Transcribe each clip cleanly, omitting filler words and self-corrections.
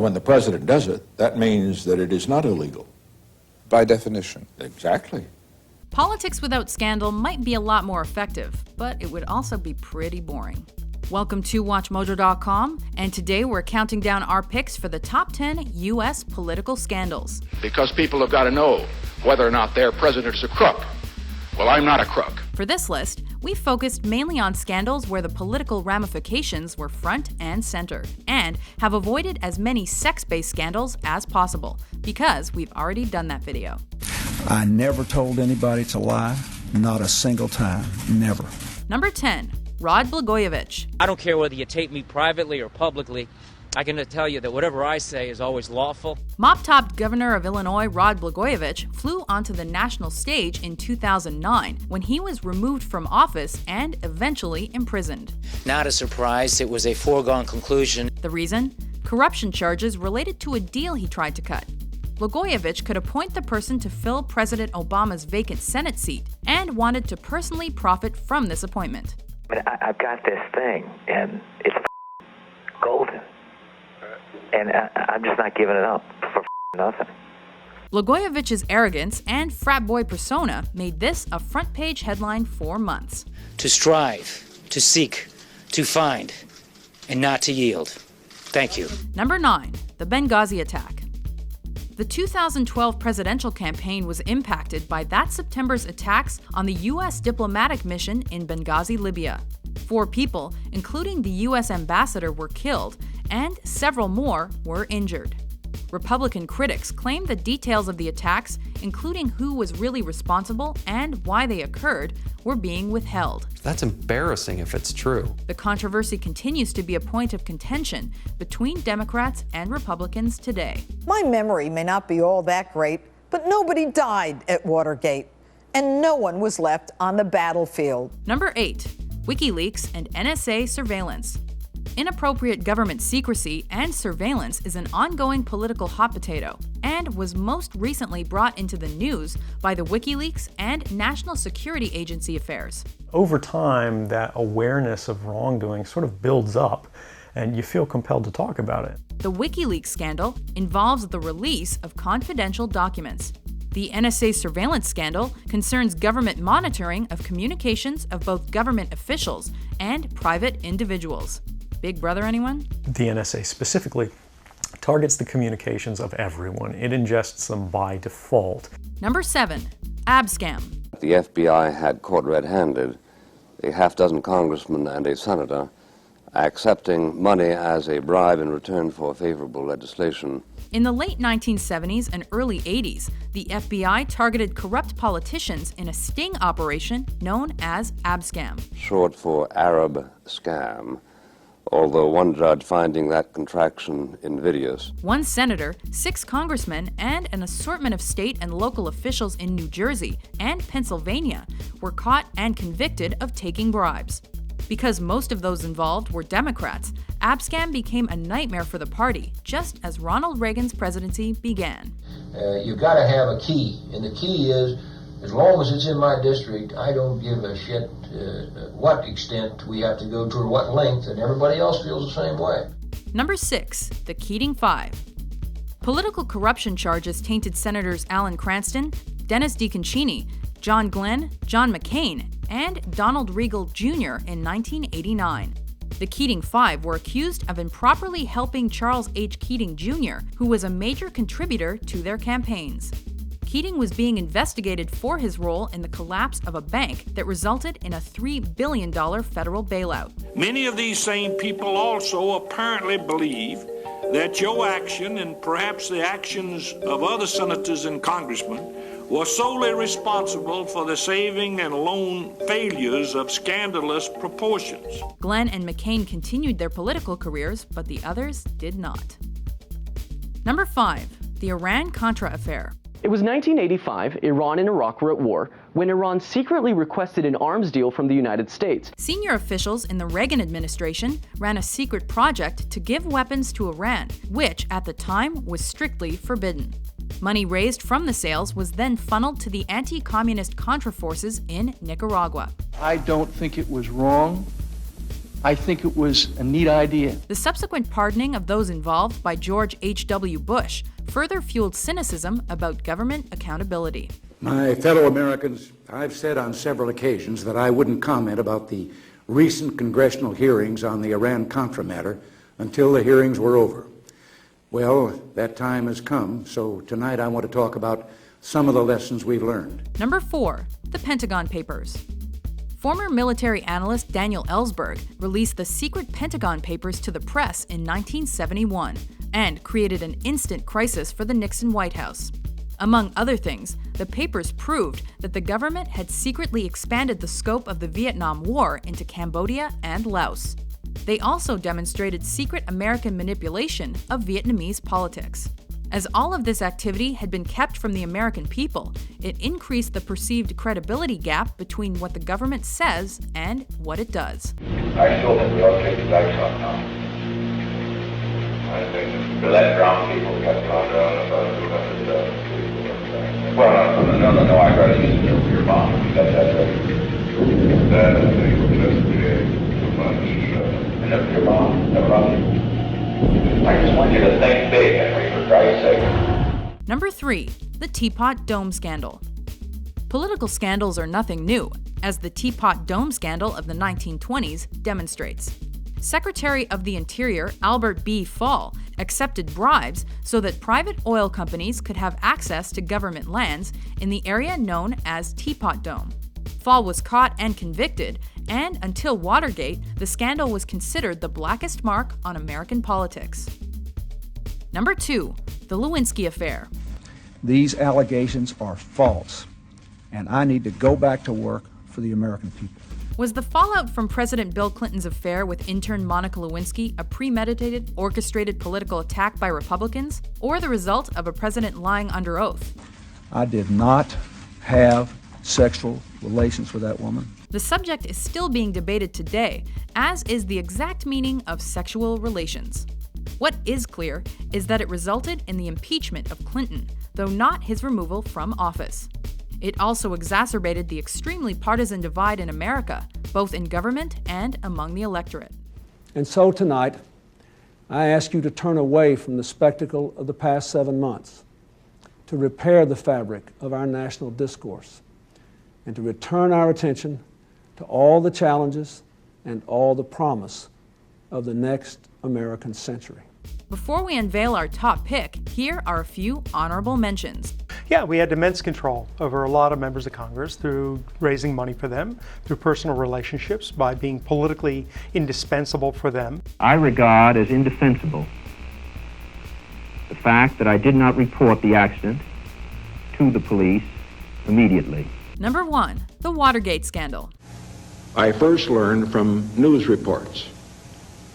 when the president does it, that means that it is not illegal. By definition. Exactly. Politics without scandal might be a lot more effective, but it would also be pretty boring. Welcome to WatchMojo.com, and today we're counting down our picks for the top 10 U.S. political scandals. Because people have got to know whether or not their president is a crook. Well, I'm not a crook. For this list, we focused mainly on scandals where the political ramifications were front and center, and have avoided as many sex-based scandals as possible, because we've already done that video. I never told anybody to lie, not a single time, never. Number 10, Rod Blagojevich. I don't care whether you tape me privately or publicly. I can tell you that whatever I say is always lawful. Mop-topped governor of Illinois Rod Blagojevich flew onto the national stage in 2009 when he was removed from office and eventually imprisoned. Not a surprise, it was a foregone conclusion. The reason? Corruption charges related to a deal he tried to cut. Blagojevich could appoint the person to fill President Obama's vacant Senate seat and wanted to personally profit from this appointment. I've got this thing, and it's golden. And I'm just not giving it up for nothing. Blagojevich's arrogance and frat boy persona made this a front-page headline for months. To strive, to seek, to find, and not to yield. Thank you. Number 9, the Benghazi Attack. The 2012 presidential campaign was impacted by that September's attacks on the U.S. diplomatic mission in Benghazi, Libya. 4 people, including the U.S. ambassador, were killed, and several more were injured. Republican critics claim the details of the attacks, including who was really responsible and why they occurred, were being withheld. That's embarrassing if it's true. The controversy continues to be a point of contention between Democrats and Republicans today. My memory may not be all that great, but nobody died at Watergate, and no one was left on the battlefield. Number 8, WikiLeaks and NSA Surveillance. Inappropriate government secrecy and surveillance is an ongoing political hot potato and was most recently brought into the news by the WikiLeaks and National Security Agency affairs. Over time, that awareness of wrongdoing sort of builds up, and you feel compelled to talk about it. The WikiLeaks scandal involves the release of confidential documents. The NSA surveillance scandal concerns government monitoring of communications of both government officials and private individuals. Big Brother, anyone? The NSA specifically targets the communications of everyone. It ingests them by default. Number 7, Abscam. The FBI had caught red-handed a half-dozen congressmen and a senator accepting money as a bribe in return for favorable legislation. In the late 1970s and early 80s, the FBI targeted corrupt politicians in a sting operation known as Abscam. Short for Arab scam, although one judge finding that contraction invidious. 1 senator, 6 congressmen, and an assortment of state and local officials in New Jersey and Pennsylvania were caught and convicted of taking bribes. Because most of those involved were Democrats, Abscam became a nightmare for the party, just as Ronald Reagan's presidency began. You've got to have a key, and the key is, as long as it's in my district, I don't give a shit what extent we have to go to or what length, and everybody else feels the same way. Number 6, the Keating Five. Political corruption charges tainted Senators Alan Cranston, Dennis DeConcini, John Glenn, John McCain, and Donald Regal Jr. in 1989. The Keating Five were accused of improperly helping Charles H. Keating Jr., who was a major contributor to their campaigns. Keating was being investigated for his role in the collapse of a bank that resulted in a $3 billion federal bailout. Many of these same people also apparently believe that your action, and perhaps the actions of other senators and congressmen, were solely responsible for the saving and loan failures of scandalous proportions. Glenn and McCain continued their political careers, but the others did not. Number 5, the Iran-Contra Affair. It was 1985, Iran and Iraq were at war, when Iran secretly requested an arms deal from the United States. Senior officials in the Reagan administration ran a secret project to give weapons to Iran, which at the time was strictly forbidden. Money raised from the sales was then funneled to the anti-communist Contra forces in Nicaragua. I don't think it was wrong I think it was a neat idea. The subsequent pardoning of those involved by George H.W. Bush further fueled cynicism about government accountability. My fellow Americans, I've said on several occasions that I wouldn't comment about the recent congressional hearings on the Iran-Contra matter until the hearings were over. Well, that time has come, so tonight I want to talk about some of the lessons we've learned. Number 4, the Pentagon Papers. Former military analyst Daniel Ellsberg released the secret Pentagon Papers to the press in 1971 and created an instant crisis for the Nixon White House. Among other things, the papers proved that the government had secretly expanded the scope of the Vietnam War into Cambodia and Laos. They also demonstrated secret American manipulation of Vietnamese politics. As all of this activity had been kept from the American people, it increased the perceived credibility gap between what the government says and what it does. I still think we ought to take the dikes off now. I think to let brown people get caught on well, no, I'd rather use a nuclear bomb. That's right. That is too much. A nuclear bomb? No problem. I just want you to think big, Henry, for Christ's sake. Number 3, the Teapot Dome Scandal. Political scandals are nothing new, as the Teapot Dome Scandal of the 1920s demonstrates. Secretary of the Interior Albert B. Fall accepted bribes so that private oil companies could have access to government lands in the area known as Teapot Dome. Fall was caught and convicted, and until Watergate, the scandal was considered the blackest mark on American politics. Number 2, the Lewinsky Affair. These allegations are false, and I need to go back to work for the American people. Was the fallout from President Bill Clinton's affair with intern Monica Lewinsky a premeditated, orchestrated political attack by Republicans, or the result of a president lying under oath? I did not have sexual relations with that woman. The subject is still being debated today, as is the exact meaning of sexual relations. What is clear is that it resulted in the impeachment of Clinton, though not his removal from office. It also exacerbated the extremely partisan divide in America, both in government and among the electorate. And so tonight, I ask you to turn away from the spectacle of the past 7 months, to repair the fabric of our national discourse, and to return our attention to all the challenges and all the promise of the next American century. Before we unveil our top pick, here are a few honorable mentions. Yeah, we had immense control over a lot of members of Congress through raising money for them, through personal relationships, by being politically indispensable for them. I regard as indefensible the fact that I did not report the accident to the police immediately. Number 1, the Watergate Scandal. I first learned from news reports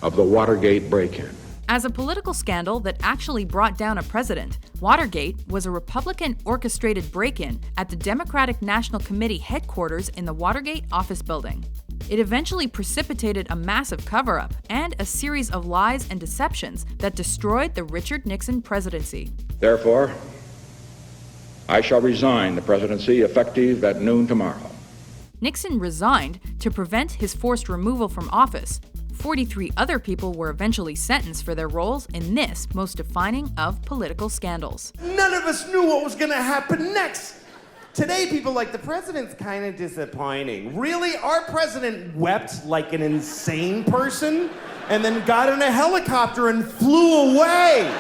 of the Watergate break-in. As a political scandal that actually brought down a president, Watergate was a Republican-orchestrated break-in at the Democratic National Committee headquarters in the Watergate office building. It eventually precipitated a massive cover-up and a series of lies and deceptions that destroyed the Richard Nixon presidency. Therefore, I shall resign the presidency effective at noon tomorrow. Nixon resigned to prevent his forced removal from office. 43 other people were eventually sentenced for their roles in this most defining of political scandals. None of us knew what was going to happen next. Today, people like, the president's kind of disappointing. Really? Our president wept like an insane person and then got in a helicopter and flew away.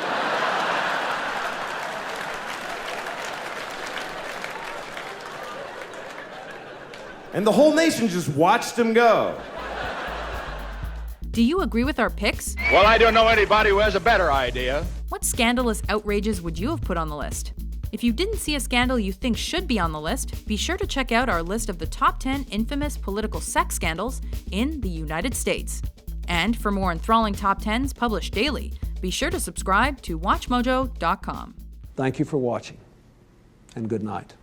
And the whole nation just watched him go. Do you agree with our picks? Well, I don't know anybody who has a better idea. What scandalous outrages would you have put on the list? If you didn't see a scandal you think should be on the list, be sure to check out our list of the top 10 infamous political sex scandals in the United States. And for more enthralling top 10s published daily, be sure to subscribe to WatchMojo.com. Thank you for watching, and good night.